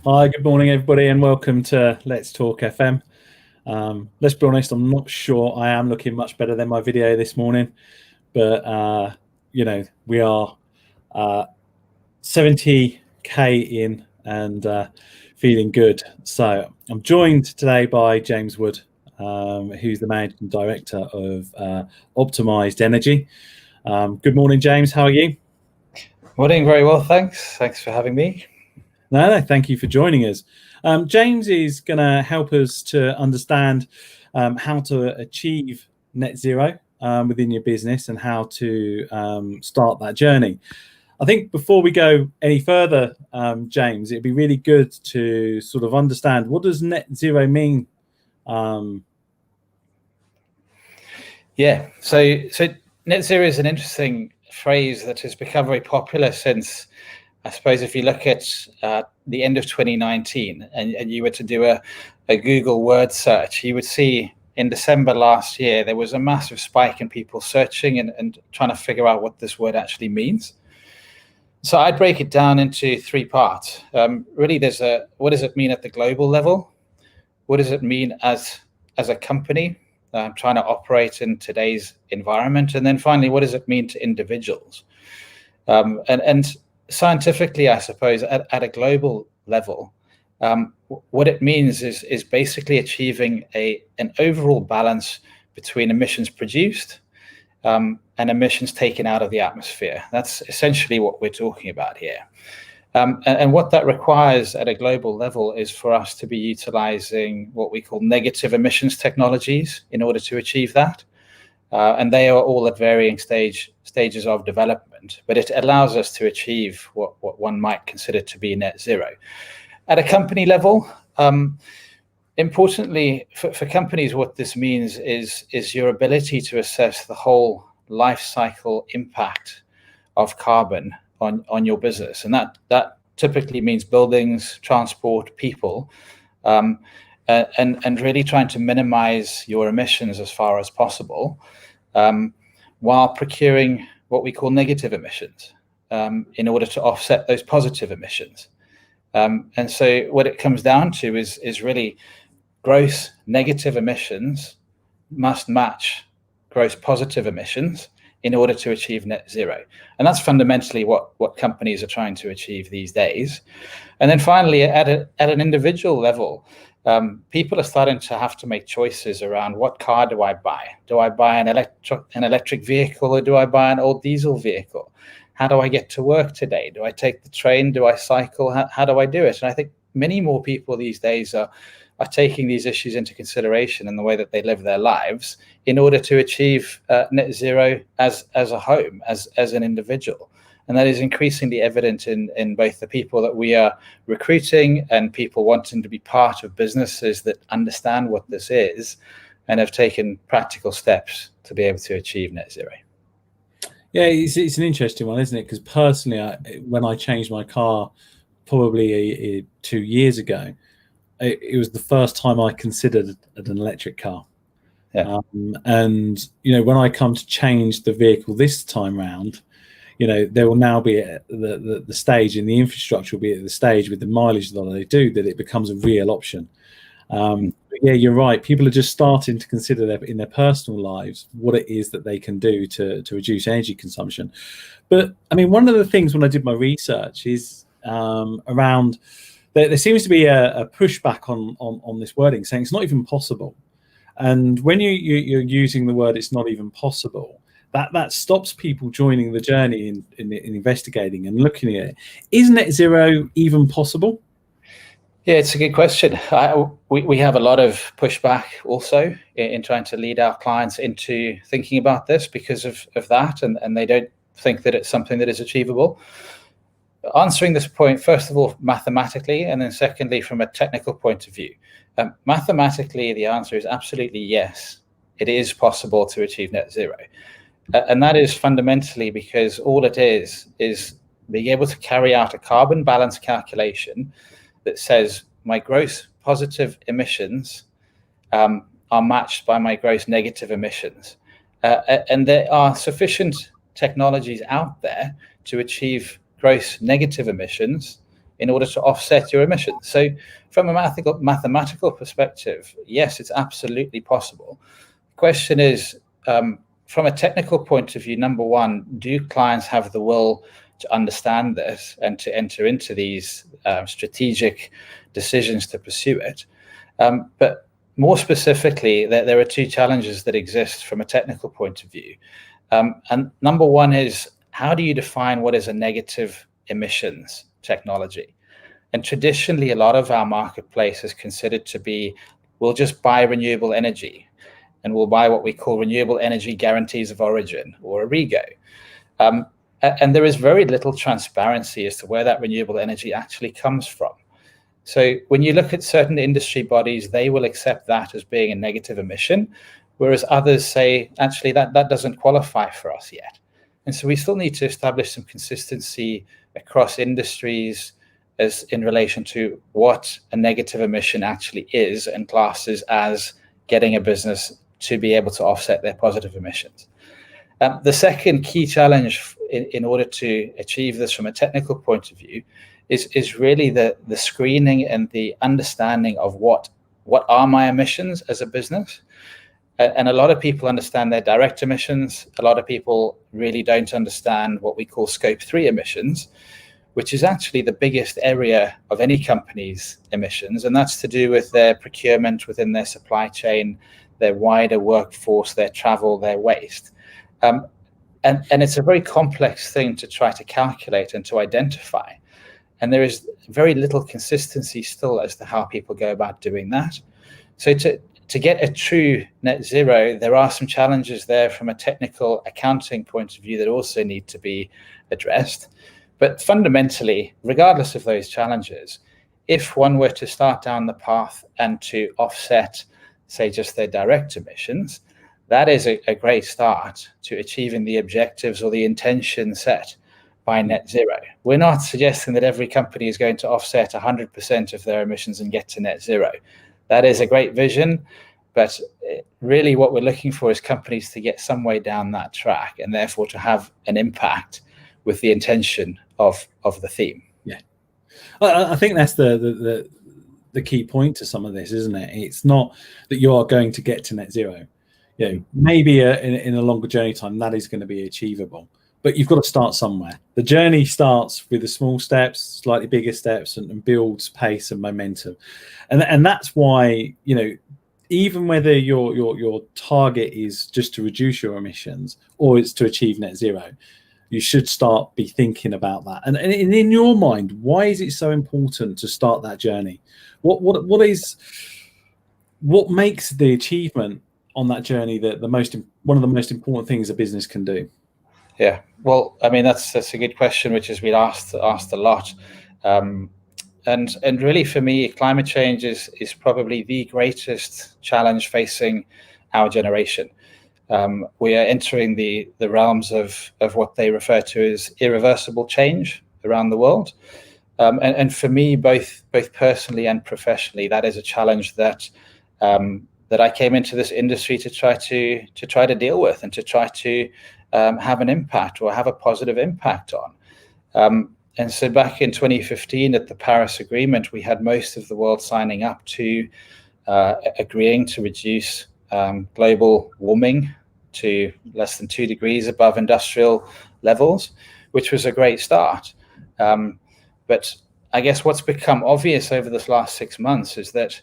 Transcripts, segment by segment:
Hi, good morning, everybody, and welcome to Let's Talk FM. Let's be honest, I'm not sure I am looking much better than my video this morning, but we are 70k in and feeling good. So I'm joined today by James Wood, who's the managing director of Optimised Energy. Good morning, James. How are you? Morning, very well, thanks. Thanks for having me. No, thank you for joining us. James is going to help us to understand how to achieve net zero within your business and how to start that journey. I think before we go any further, James, it'd be really good to sort of understand, what does net zero mean? Yeah, so net zero is an interesting phrase that has become very popular since, I suppose, if you look at the end of 2019 and you were to do a Google word search, you would see in December last year, there was a massive spike in people searching and trying to figure out what this word actually means. So I'd break it down into three parts. Really, there's what does it mean at the global level? What does it mean as a company trying to operate in today's environment? And then finally, what does it mean to individuals? And scientifically, I suppose, at a global level, what it means is basically achieving an overall balance between emissions produced and emissions taken out of the atmosphere. That's essentially what we're talking about here. And what that requires at a global level is for us to be utilizing what we call negative emissions technologies in order to achieve that. And they are all at varying stages of development, but it allows us to achieve what one might consider to be net zero. At a company level, importantly, for companies, what this means is your ability to assess the whole life cycle impact of carbon on your business. And that typically means buildings, transport, people, and really trying to minimize your emissions as far as possible, while procuring what we call negative emissions in order to offset those positive emissions. And so what it comes down to is really gross negative emissions must match gross positive emissions in order to achieve net zero. And that's fundamentally what companies are trying to achieve these days. And then finally, at an individual level, people are starting to have to make choices around, what car do I buy? Do I buy an electric vehicle, or do I buy an old diesel vehicle? How do I get to work today? Do I take the train? Do I cycle? How do I do it? And I think many more people these days are taking these issues into consideration in the way that they live their lives in order to achieve net zero as a home, as an individual. And that is increasingly evident in both the people that we are recruiting and people wanting to be part of businesses that understand what this is and have taken practical steps to be able to achieve net zero. Yeah, it's an interesting one, isn't it? Because personally, when I changed my car probably 2 years ago, it was the first time I considered an electric car. Yeah. And when I come to change the vehicle this time round, there will now be the stage, and the infrastructure will be at the stage with the mileage that they do, that it becomes a real option. But yeah, you're right. People are just starting to consider in their personal lives what it is that they can do to reduce energy consumption. But I mean, one of the things when I did my research is around, there seems to be a pushback on this wording, saying it's not even possible. And when you're using the word "it's not even possible," that stops people joining the journey in investigating and looking at it. Is net zero even possible? Yeah, it's a good question. We have a lot of pushback also in trying to lead our clients into thinking about this because of that, and they don't think that it's something that is achievable. Answering this point, first of all, mathematically, and then secondly, from a technical point of view. Mathematically, the answer is absolutely yes. It is possible to achieve net zero. And that is fundamentally because all it is being able to carry out a carbon balance calculation that says my gross positive emissions are matched by my gross negative emissions. And there are sufficient technologies out there to achieve gross negative emissions in order to offset your emissions. So from a mathematical perspective, yes, it's absolutely possible. The question is, from a technical point of view, number one, do clients have the will to understand this and to enter into these strategic decisions to pursue it? But more specifically, there are two challenges that exist from a technical point of view. And number one is, how do you define what is a negative emissions technology? And traditionally, a lot of our marketplace is considered to be, we'll just buy renewable energy, and we'll buy what we call renewable energy guarantees of origin, or a REGO. And there is very little transparency as to where that renewable energy actually comes from. So when you look at certain industry bodies, they will accept that as being a negative emission, whereas others say, actually, that doesn't qualify for us yet. And so we still need to establish some consistency across industries as in relation to what a negative emission actually is and classes as getting a business to be able to offset their positive emissions. The second key challenge in order to achieve this from a technical point of view is really the screening and the understanding of what are my emissions as a business. And a lot of people understand their direct emissions. A lot of people really don't understand what we call scope 3 emissions, which is actually the biggest area of any company's emissions. And that's to do with their procurement within their supply chain, their wider workforce, their travel, their waste. And it's a very complex thing to try to calculate and to identify. And there is very little consistency still as to how people go about doing that. So to get a true net zero, there are some challenges there from a technical accounting point of view that also need to be addressed. But fundamentally, regardless of those challenges, if one were to start down the path and to offset, say, just their direct emissions, that is a great start to achieving the objectives or the intention set by net zero. We're not suggesting that every company is going to offset 100% of their emissions and get to net zero. That is a great vision, but really what we're looking for is companies to get some way down that track and therefore to have an impact with the intention of the theme. Yeah, I think that's the key point to some of this, isn't it? It's not that you are going to get to net zero. You know, maybe in a longer journey time that is going to be achievable, but you've got to start somewhere. The journey starts with the small steps, slightly bigger steps, and builds pace and momentum. And that's why, you know, even whether your target is just to reduce your emissions or it's to achieve net zero, you should start be thinking about that. And in your mind, why is it so important to start that journey? What makes the achievement on that journey one of the most important things a business can do? Yeah, well, I mean, that's a good question, which has been asked a lot. And really, for me, climate change is probably the greatest challenge facing our generation. We are entering the realms of what they refer to as irreversible change around the world. And for me, both personally and professionally, that is a challenge that I came into this industry to try to deal with and to try to have an impact or have a positive impact on. And so back in 2015 at the Paris Agreement, we had most of the world signing up to agreeing to reduce global warming to less than 2 degrees above industrial levels, which was a great start. But I guess what's become obvious over this last 6 months is that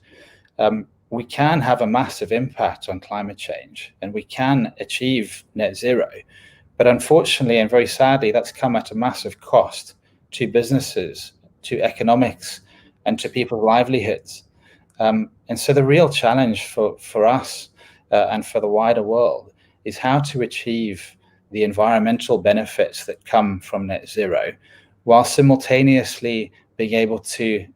we can have a massive impact on climate change and we can achieve net zero. But unfortunately, and very sadly, that's come at a massive cost to businesses, to economics, and to people's livelihoods. And so the real challenge for us and for the wider world is how to achieve the environmental benefits that come from net zero, while simultaneously being able to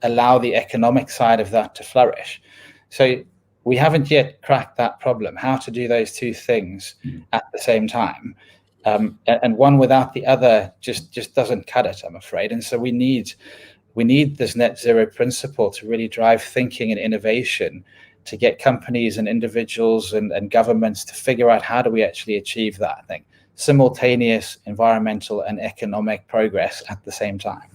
allow the economic side of that to flourish. So we haven't yet cracked that problem, how to do those two things at the same time. And one without the other just doesn't cut it, I'm afraid. And so we need this net zero principle to really drive thinking and innovation, to get companies and individuals and governments to figure out how do we actually achieve that thing, simultaneous environmental and economic progress at the same time.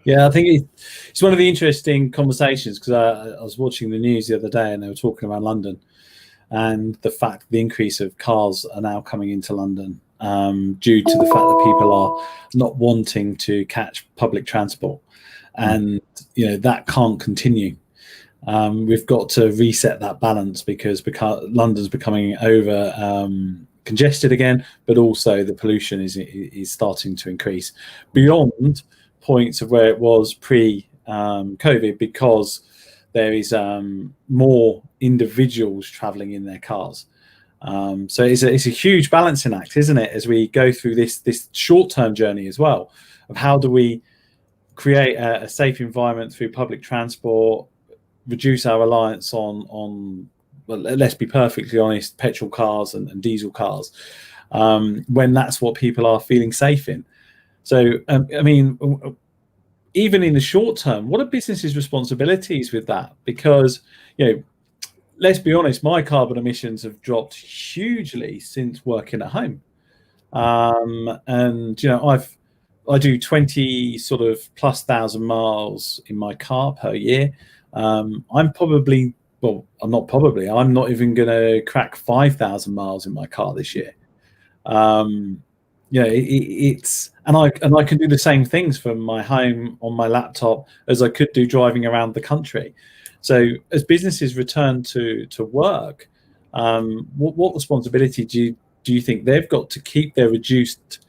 Yeah, I think it's one of the interesting conversations, because I was watching the news the other day and they were talking about London and the fact the increase of cars are now coming into London due to the fact that people are not wanting to catch public transport, and that can't continue. We've got to reset that balance, because London's becoming over congested again, but also the pollution is starting to increase beyond points of where it was pre-COVID, because there is more individuals traveling in their cars. So it's a huge balancing act, isn't it, as we go through this short-term journey as well, of how do we create a safe environment through public transport, reduce our reliance on well, let's be perfectly honest, petrol cars and diesel cars, when that's what people are feeling safe in. So, I mean, even in the short term, what are businesses' responsibilities with that? Because, let's be honest, my carbon emissions have dropped hugely since working at home. And, I do 20 sort of plus thousand miles in my car per year. I'm not even going to crack 5,000 miles in my car this year. It's and I can do the same things from my home on my laptop as I could do driving around the country. So as businesses return to work, what responsibility do you think they've got to keep their reduced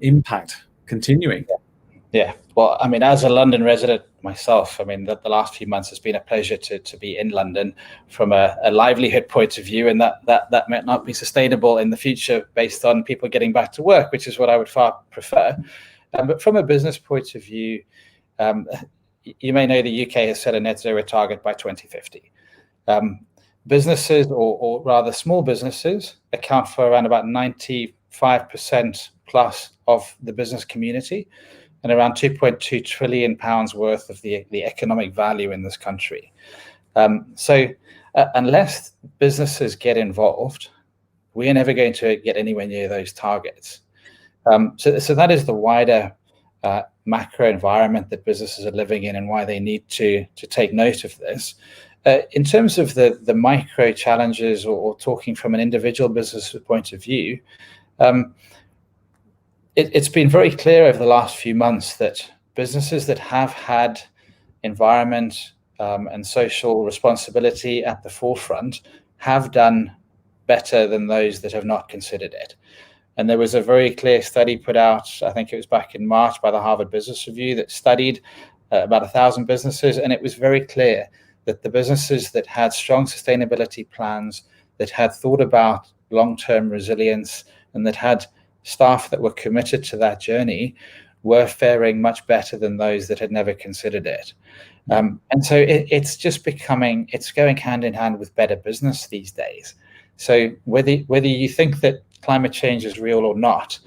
impact continuing? Yeah, well, I mean, as a London resident myself, I mean, the last few months has been a pleasure to be in London from a livelihood point of view, and that might not be sustainable in the future based on people getting back to work, which is what I would far prefer. But from a business point of view, you may know the UK has set a net zero target by 2050. Businesses, or rather small businesses, account for around about 95% plus of the business community, and around 2.2 trillion pounds worth of the economic value in this country. So unless businesses get involved, we are never going to get anywhere near those targets. So that is the wider macro environment that businesses are living in, and why they need to take note of this. In terms of the micro challenges, or talking from an individual business point of view, it's been very clear over the last few months that businesses that have had environment and social responsibility at the forefront have done better than those that have not considered it. And there was a very clear study put out, I think it was back in March, by the Harvard Business Review, that studied about 1,000 businesses, and it was very clear that the businesses that had strong sustainability plans, that had thought about long-term resilience, and that had staff that were committed to that journey, were faring much better than those that had never considered it. And so it's just it's going hand in hand with better business these days. So whether you think that climate change is real or not,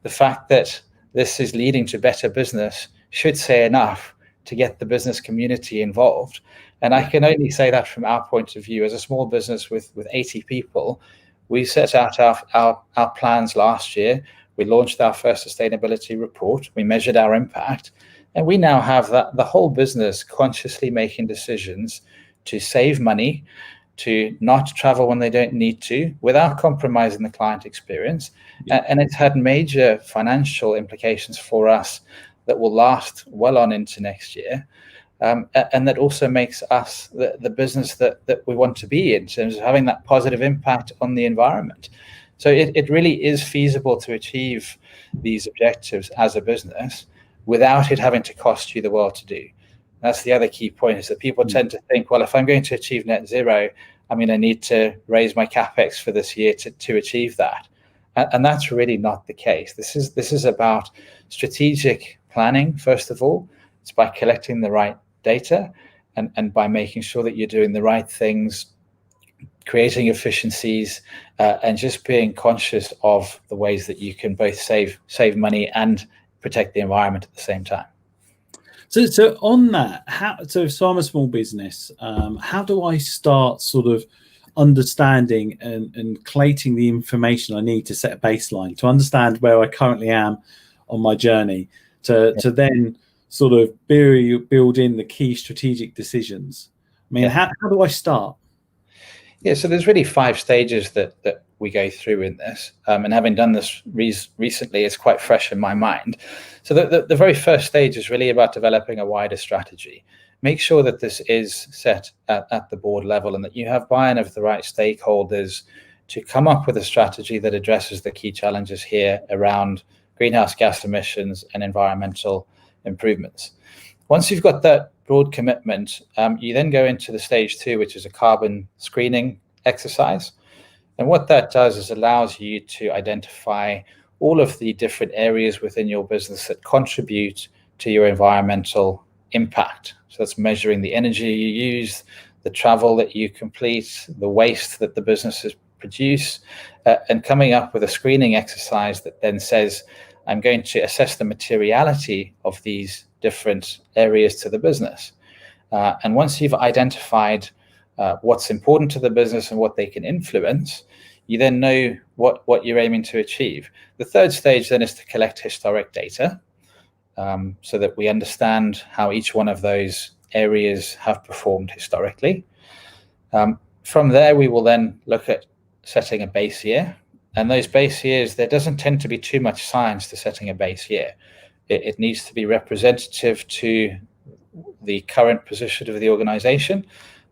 the fact that this is leading to better business should say enough to get the business community involved. And I can only say that from our point of view, as a small business with 80 people, we set out our plans last year. We launched our first sustainability report. We measured our impact, and we now have the whole business consciously making decisions to save money, to not travel when they don't need to, without compromising the client experience. And it's had major financial implications for us that will last well on into next year. And that also makes us the business that we want to be in terms of having that positive impact on the environment. So it really is feasible to achieve these objectives as a business without it having to cost you the world to do. That's the other key point, is that people tend to think, well, if I'm going to achieve net zero, I'm going to need to raise my capex for this year to achieve that. And that's really not the case. This is about strategic planning, first of all. It's by collecting the right data and by making sure that you're doing the right things, creating efficiencies, and just being conscious of the ways that you can both save money and protect the environment at the same time. So on that, so I'm a small business. How do I start sort of understanding and collating the information I need to set a baseline, to understand where I currently am on my journey, to then sort of build in the key strategic decisions? I mean, how do I start? Yeah, so there's really 5 stages that we go through in this, and having done this recently, it's quite fresh in my mind. So the very first stage is really about developing a wider strategy. Make sure that this is set at the board level and that you have buy-in of the right stakeholders to come up with a strategy that addresses the key challenges here around greenhouse gas emissions and environmental improvements. Once you've got that broad commitment, you then go into the stage 2, which is a carbon screening exercise. And what that does is allows you to identify all of the different areas within your business that contribute to your environmental impact. So that's measuring the energy you use, the travel that you complete, the waste that the businesses produce, and coming up with a screening exercise that then says, I'm going to assess the materiality of these different areas to the business. And once you've identified what's important to the business and what they can influence, you then know what you're aiming to achieve. The third stage then is to collect historic data, so that we understand how each one of those areas have performed historically. From there, we will then look at setting a base year. And those base years, there doesn't tend to be too much science to setting a base year. It needs to be representative to the current position of the organization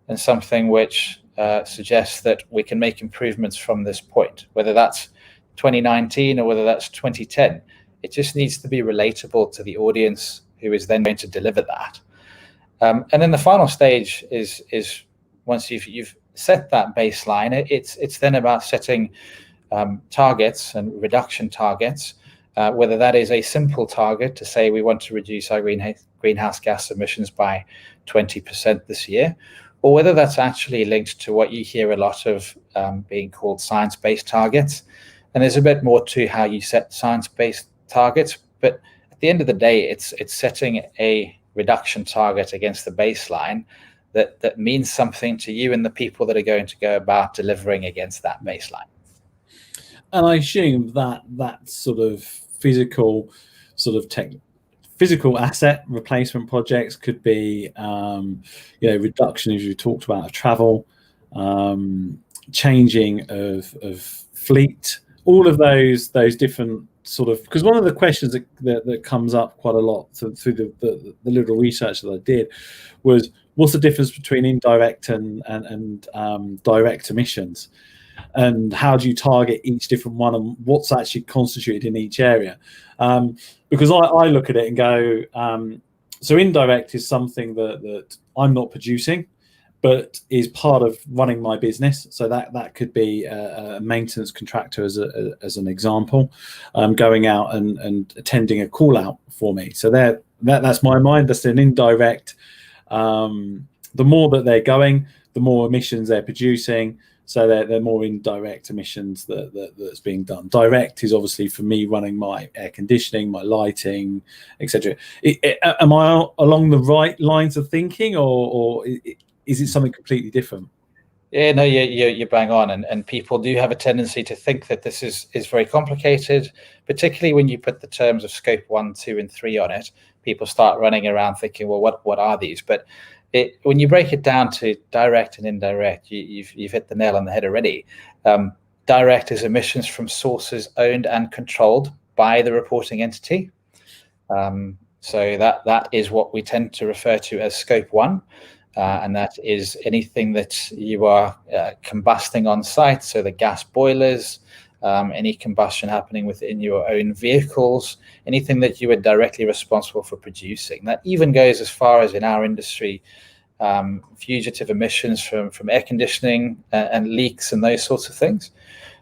and something which suggests that we can make improvements from this point, whether that's 2019 or whether that's 2010. It just needs to be relatable to the audience who is then going to deliver that. And then the final stage is once you've set that baseline, it's then about setting targets and reduction targets, whether that is a simple target to say we want to reduce our greenhouse gas emissions by 20% this year, or whether that's actually linked to what you hear a lot of being called science-based targets. And there's a bit more to how you set science-based targets, but at the end of the day, it's setting a reduction target against the baseline that means something to you and the people that are going to go about delivering against that baseline. And I assume that sort of physical asset replacement projects could be, reduction, as you talked about, of travel, changing of fleet, all of those different sort of, because one of the questions that comes up quite a lot through the little research that I did was, what's the difference between indirect and direct emissions? And how do you target each different one, and what's actually constituted in each area? Because I look at it and go, so indirect is something that I'm not producing, but is part of running my business. So that could be a maintenance contractor as an example, going out and attending a call out for me. So that's my mind. That's an indirect. The more that they're going, the more emissions they're producing. So they're more indirect emissions that's being done. Direct is obviously for me running my air conditioning, my lighting, etc. Am I along the right lines of thinking, or is it something completely different? Yeah, no, you're bang on, and people do have a tendency to think that this is very complicated, particularly when you put the terms of scope 1, 2, and 3 on it. People start running around thinking, well, what are these? But when you break it down to direct and indirect, you've hit the nail on the head already. Direct is emissions from sources owned and controlled by the reporting entity. So that is what we tend to refer to as scope 1. And that is anything that you are combusting on site, so the gas boilers, any combustion happening within your own vehicles, anything that you are directly responsible for producing. That even goes as far as in our industry, fugitive emissions from air conditioning and leaks and those sorts of things.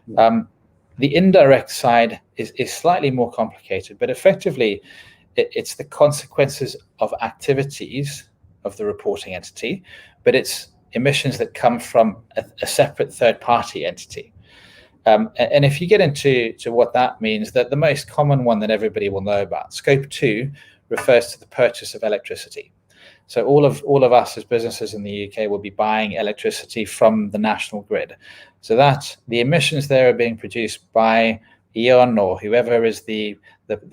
The indirect side is slightly more complicated, but effectively it's the consequences of activities of the reporting entity, but it's emissions that come from a separate third-party entity. And if you get into what that means, that the most common one that everybody will know about, scope 2, refers to the purchase of electricity. So all of us as businesses in the UK will be buying electricity from the national grid. So that the emissions there are being produced by E.ON or whoever is the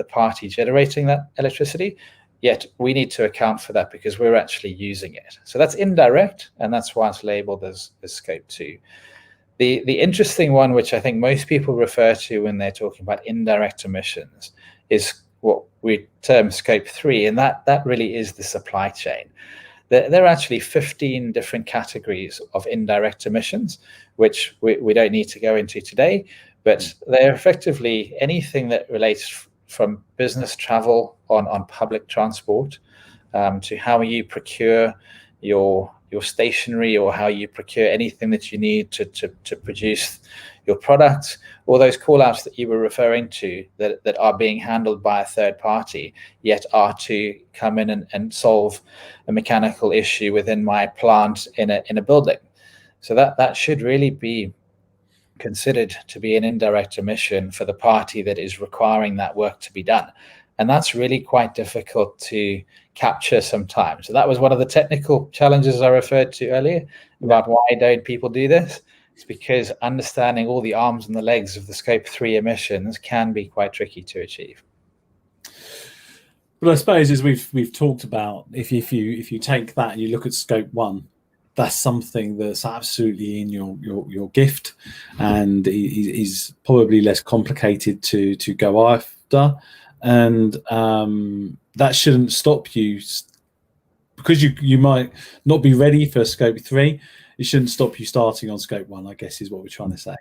party generating that electricity. yet we need to account for that because we're actually using it. So that's indirect, and that's why it's labeled as scope 2. The interesting one, which I think most people refer to when they're talking about indirect emissions, is what we term scope 3, and that really is the supply chain. There are actually 15 different categories of indirect emissions, which we don't need to go into today, but they're effectively anything that relates from business travel on public transport, to how you procure your stationery, or how you procure anything that you need to produce your products, or those call outs that you were referring to that are being handled by a third party, yet are to come in and solve a mechanical issue within my plant in a building. So that should really be considered to be an indirect emission for the party that is requiring that work to be done. And that's really quite difficult to capture sometimes. So that was one of the technical challenges I referred to earlier about why don't people do this. It's because understanding all the arms and the legs of the scope 3 emissions can be quite tricky to achieve. But I suppose, as we've talked about, if you take that and you look at scope 1, that's something that's absolutely in your gift, and is probably less complicated to go after, and that shouldn't stop you, because you might not be ready for scope 3. It shouldn't stop you starting on scope 1, I guess, is what we're trying to say.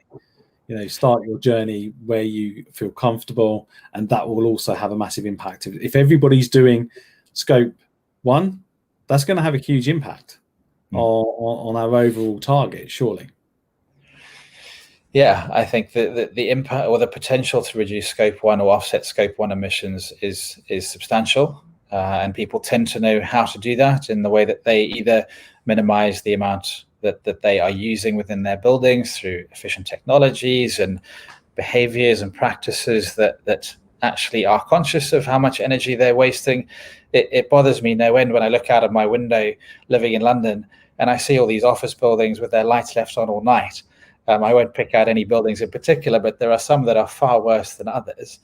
Start your journey where you feel comfortable, and that will also have a massive impact. If everybody's doing scope 1, that's going to have a huge impact on our overall target, surely. Yeah, I think the impact or the potential to reduce scope 1 or offset scope 1 emissions is substantial, and people tend to know how to do that in the way that they either minimize the amount that they are using within their buildings through efficient technologies and behaviors and practices that actually are conscious of how much energy they're wasting. It bothers me no end when I look out of my window living in London and I see all these office buildings with their lights left on all night. I won't pick out any buildings in particular, but there are some that are far worse than others.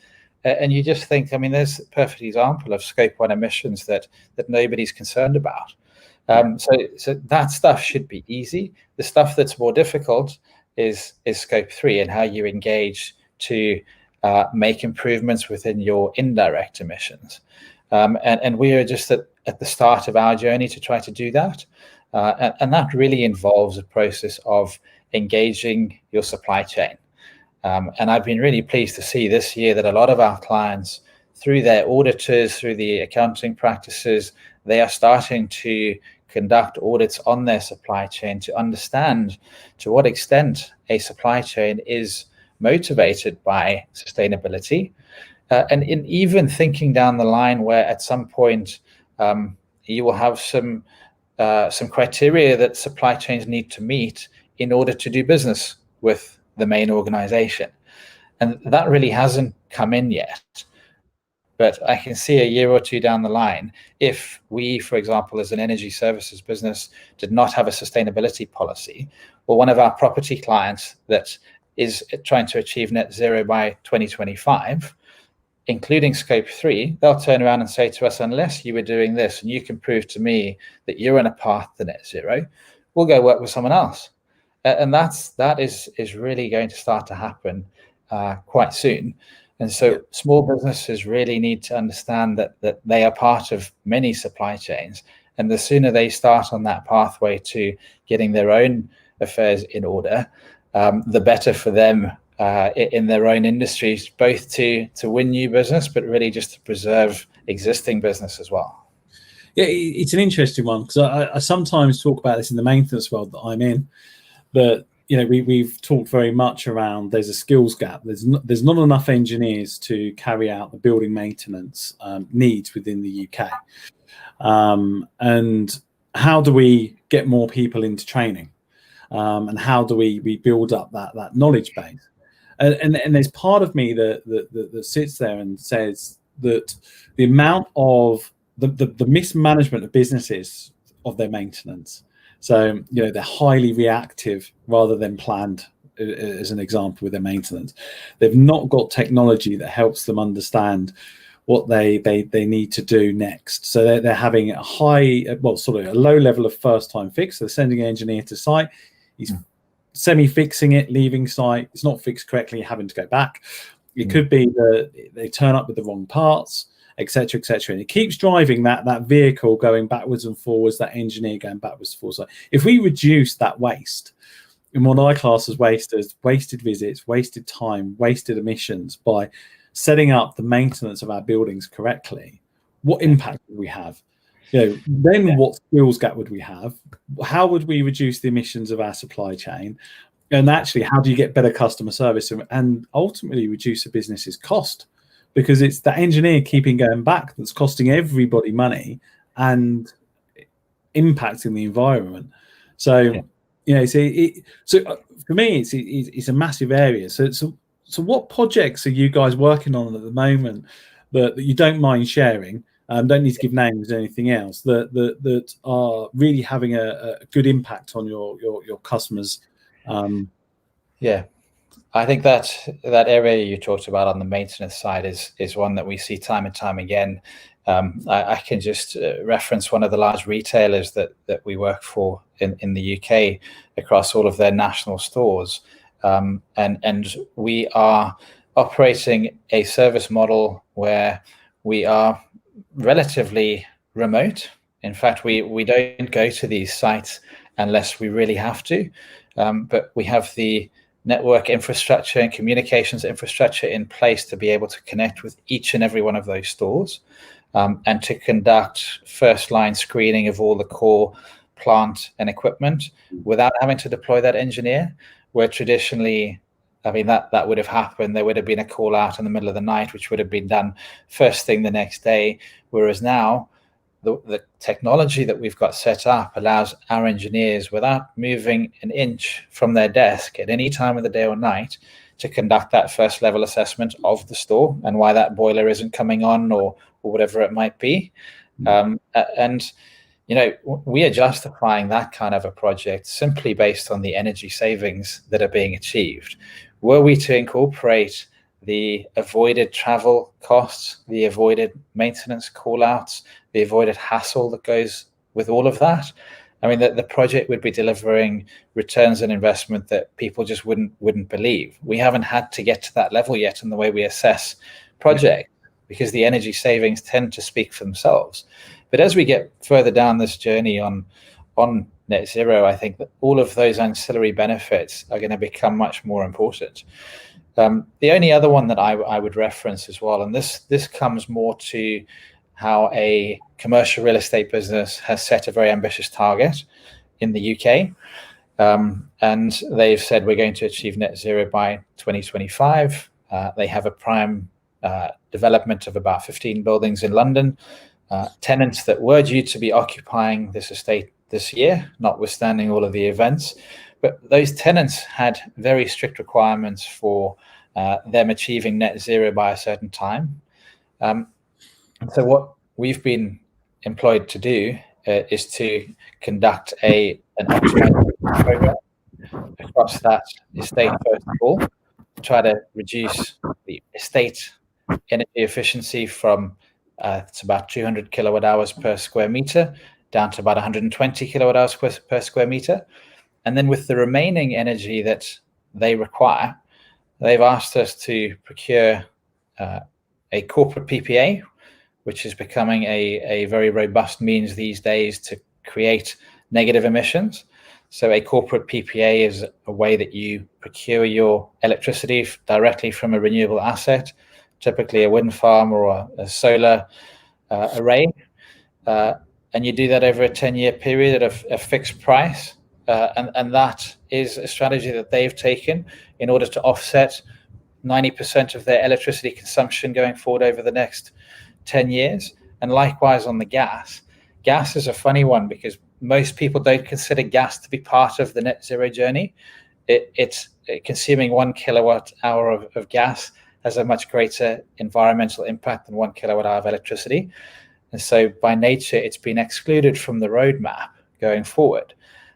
And you just think, I mean, there's a perfect example of scope 1 emissions that nobody's concerned about. So that stuff should be easy. The stuff that's more difficult is scope 3 and how you engage to make improvements within your indirect emissions. And we are just at the start of our journey to try to do that. And that really involves a process of engaging your supply chain. And I've been really pleased to see this year that a lot of our clients, through their auditors, through the accounting practices, they are starting to conduct audits on their supply chain to understand to what extent a supply chain is motivated by sustainability. And in even thinking down the line where at some point you will have some criteria that supply chains need to meet in order to do business with the main organization. And that really hasn't come in yet. But I can see a year or two down the line, if we, for example, as an energy services business, did not have a sustainability policy, or one of our property clients that is trying to achieve net zero by 2025, including scope 3, they'll turn around and say to us, unless you were doing this and you can prove to me that you're on a path to net zero, we'll go work with someone else. And that is really going to start to happen quite soon. And so small businesses really need to understand that they are part of many supply chains. And the sooner they start on that pathway to getting their own affairs in order, the better for them in their own industries, both to win new business, but really just to preserve existing business as well. Yeah, it's an interesting one, because I sometimes talk about this in the maintenance world that I'm in, but we've talked very much around there's a skills gap. There's not enough engineers to carry out the building maintenance needs within the UK. And how do we get more people into training? And how do we build up that knowledge base? And there's part of me that sits there and says that the amount of the mismanagement of businesses of their maintenance. So, they're highly reactive rather than planned, as an example, with their maintenance. They've not got technology that helps them understand they need to do next. So they're having a a low level of first time fix. So they're sending an engineer to site. He's semi-fixing it, leaving site. It's not fixed correctly, having to go back. It could be that they turn up with the wrong parts, etc., etc. And it keeps driving that vehicle going backwards and forwards, that engineer going backwards and forwards. So if we reduce that waste, and what I class as waste as wasted visits, wasted time, wasted emissions, by setting up the maintenance of our buildings correctly, what impact would we have? What skills gap would we have? How would we reduce the emissions of our supply chain? And actually, how do you get better customer service and ultimately reduce a business's cost? Because it's the engineer keeping going back that's costing everybody money and impacting the environment. So, so for me, it's a massive area. So what projects are you guys working on at the moment that you don't mind sharing? Don't need to give names or anything else that are really having a good impact on your customers. I think that area you talked about on the maintenance side is one that we see time and time again. I can just reference one of the large retailers that we work for in the UK across all of their national stores, and we are operating a service model where we are relatively remote. In fact, we don't go to these sites unless we really have to, but we have the network infrastructure and communications infrastructure in place to be able to connect with each and every one of those stores, and to conduct first line screening of all the core plant and equipment without having to deploy that engineer, where traditionally, that would have happened. There would have been a call out in the middle of the night, which would have been done first thing the next day. Whereas now, the technology that we've got set up allows our engineers, without moving an inch from their desk at any time of the day or night, to conduct that first level assessment of the store and why that boiler isn't coming on or whatever it might be. And we are justifying that kind of a project simply based on the energy savings that are being achieved. Were we to incorporate the avoided travel costs, the avoided maintenance call-outs, the avoided hassle that goes with all of that, the project would be delivering returns on investment that people just wouldn't believe. We haven't had to get to that level yet in the way we assess projects, because the energy savings tend to speak for themselves. But as we get further down this journey on net zero, I think that all of those ancillary benefits are going to become much more important. The only other one that I would reference as well, and this comes more to how a commercial real estate business has set a very ambitious target in the UK. And they've said we're going to achieve net zero by 2025. They have a prime development of about 15 buildings in London, tenants that were due to be occupying this estate this year, notwithstanding all of the events. But those tenants had very strict requirements for them achieving net zero by a certain time. So what we've been employed to do is to conduct an optimized program across that estate, first of all, to try to reduce the estate energy efficiency from it's about 200 kilowatt hours per square meter down to about 120 kilowatt hours per square meter. And then with the remaining energy that they require, they've asked us to procure a corporate PPA, which is becoming a very robust means these days to create negative emissions. So a corporate PPA is a way that you procure your electricity directly from a renewable asset, typically a wind farm or a solar array. And you do that over a 10-year period at a fixed price. And that is a strategy that they've taken in order to offset 90% of their electricity consumption going forward over the next 10 years. And likewise on the gas. Gas is a funny one because most people don't consider gas to be part of the net zero journey. It's consuming 1 kilowatt hour of gas has a much greater environmental impact than 1 kilowatt hour of electricity. And so by nature, it's been excluded from the roadmap going forward.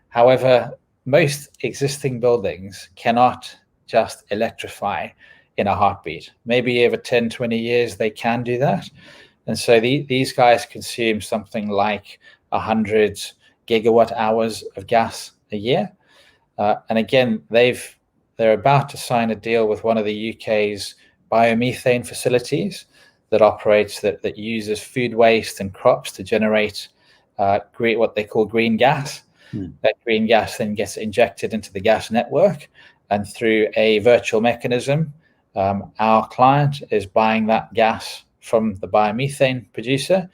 However, most existing buildings cannot just electrify in a heartbeat. Maybe over 10, 20 years, they can do that. And so these guys consume something like 100 gigawatt hours of gas a year. And again, they're about to sign a deal with one of the UK's biomethane facilities that uses food waste and crops to generate what they call green gas. That green gas then gets injected into the gas network, and through a virtual mechanism, our client is buying that gas from the biomethane producer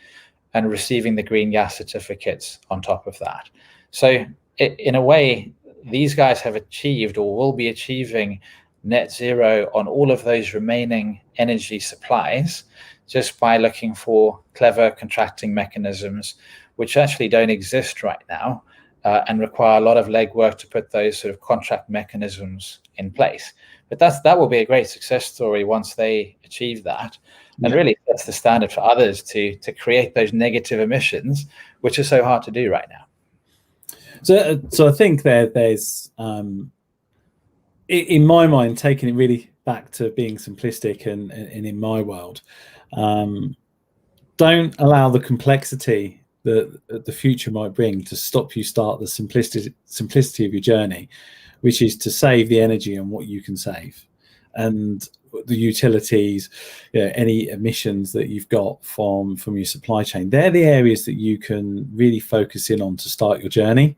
and receiving the green gas certificates on top of that. So in a way, these guys have achieved or will be achieving net zero on all of those remaining energy supplies just by looking for clever contracting mechanisms, which actually don't exist right now, and require a lot of legwork to put those sort of contract mechanisms in place. But that will be a great success story once they achieve that, and really that's the standard for others to create those negative emissions, which is so hard to do right now. So I think there's, in my mind, taking it really back to being simplistic and in my world, don't allow the complexity that the future might bring to stop you start the simplicity of your journey, which is to save the energy on what you can save, and the utilities, any emissions that you've got from your supply chain. They're the areas that you can really focus in on to start your journey.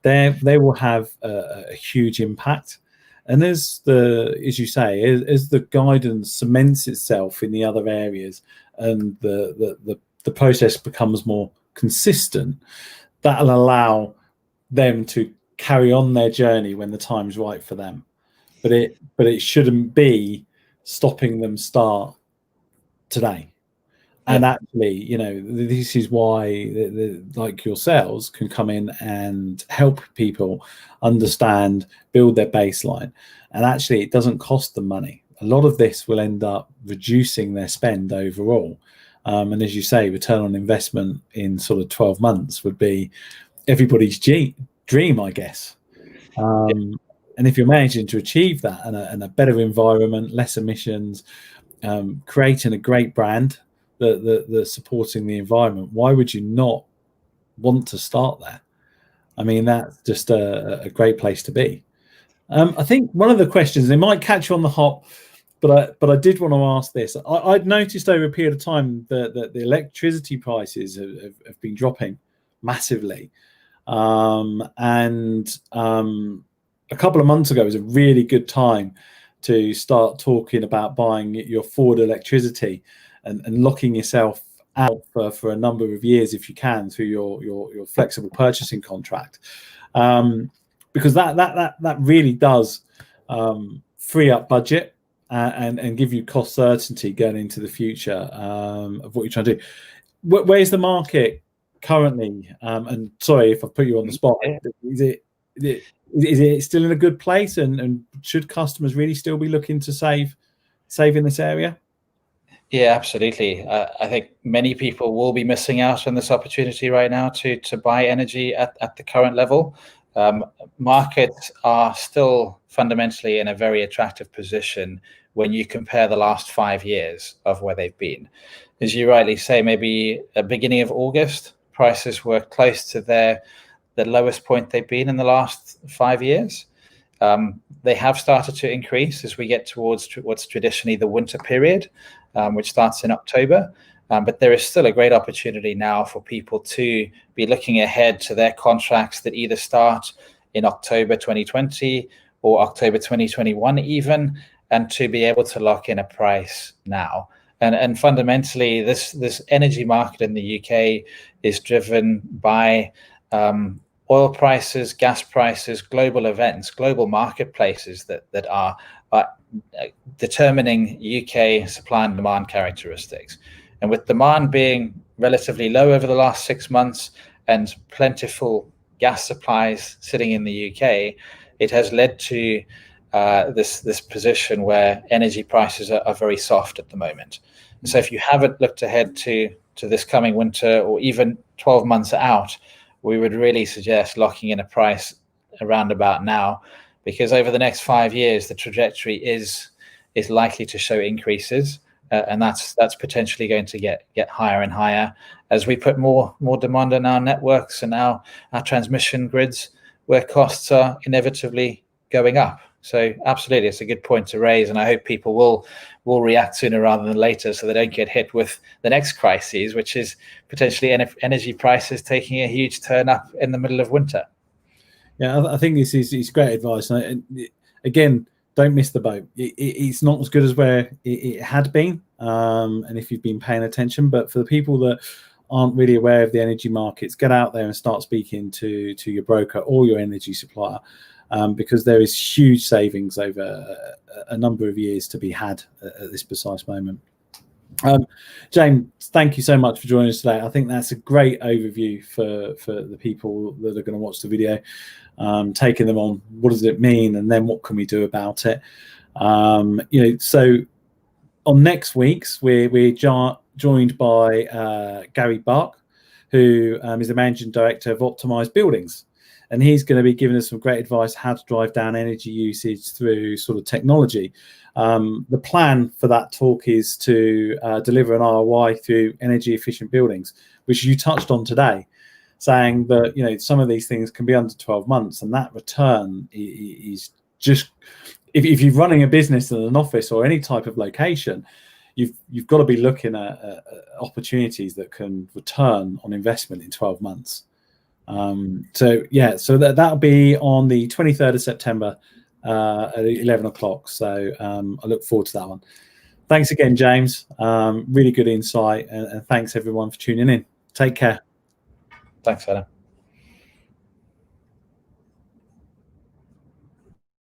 They will have a huge impact. And as you say, as the guidance cements itself in the other areas and the process becomes more consistent, that'll allow them to carry on their journey when the time's right for them. But it shouldn't be stopping them start today. And actually, this is why like yourselves can come in and help people understand, build their baseline. And actually, it doesn't cost them money. A lot of this will end up reducing their spend overall. And as you say, return on investment in sort of 12 months would be everybody's dream, I guess. And if you're managing to achieve that and a better environment, less emissions, creating a great brand that's supporting the environment, why would you not want to start there? I mean, that's just a great place to be. I think one of the questions, they might catch you on the hop, but I did want to ask this. I'd noticed over a period of time that the electricity prices have been dropping massively. And a couple of months ago was a really good time to start talking about buying your forward electricity and locking yourself out for a number of years if you can through your flexible purchasing contract, because that really does free up budget and give you cost certainty going into the future of what you're trying to do. Where's the market currently? And sorry if I put you on the spot. Is it still in a good place, and should customers really still be looking to save in this area? Yeah, absolutely. I think many people will be missing out on this opportunity right now to buy energy at the current level. Markets are still fundamentally in a very attractive position when you compare the last 5 years of where they've been. As you rightly say, maybe at the beginning of August, prices were close to the lowest point they've been in the last 5 years. They have started to increase as we get towards what's traditionally the winter period, which starts in October. But there is still a great opportunity now for people to be looking ahead to their contracts that either start in October 2020 or October 2021 even, and to be able to lock in a price now. And fundamentally, this energy market in the UK is driven by oil prices, gas prices, global events, global marketplaces that are determining UK supply and demand characteristics. And with demand being relatively low over the last 6 months and plentiful gas supplies sitting in the UK, it has led to this position where energy prices are very soft at the moment. And so if you haven't looked ahead to this coming winter or even 12 months out, we would really suggest locking in a price around about now, because over the next 5 years, the trajectory is is likely to show increases. And that's potentially going to get higher and higher as we put more demand on our networks and our transmission grids, where costs are inevitably going up. So absolutely, it's a good point to raise, and I hope people will react sooner rather than later, so they don't get hit with the next crisis, which is potentially energy prices taking a huge turn up in the middle of winter. Yeah, I think this is great advice. And again, don't miss the boat. It's not as good as where it had been, and if you've been paying attention. But for the people that aren't really aware of the energy markets, get out there and start speaking to your broker or your energy supplier, because there is huge savings over a number of years to be had at this precise moment. James, thank you so much for joining us today. I think that's a great overview for the people that are going to watch the video, taking them on what does it mean and then what can we do about it. So on next week's we're joined by Gary Bark, who is the managing director of Optimised Buildings, and he's going to be giving us some great advice how to drive down energy usage through sort of technology. The plan for that talk is to deliver an ROI through energy efficient buildings, which you touched on today, saying that some of these things can be under 12 months, and that return is just, if you're running a business in an office or any type of location, you've got to be looking at opportunities that can return on investment in 12 months. So that'll be on the 23rd of September at 11 o'clock. So I look forward to that one. Thanks again, James. Really good insight, and thanks everyone for tuning in. Take care. Thanks, Adam.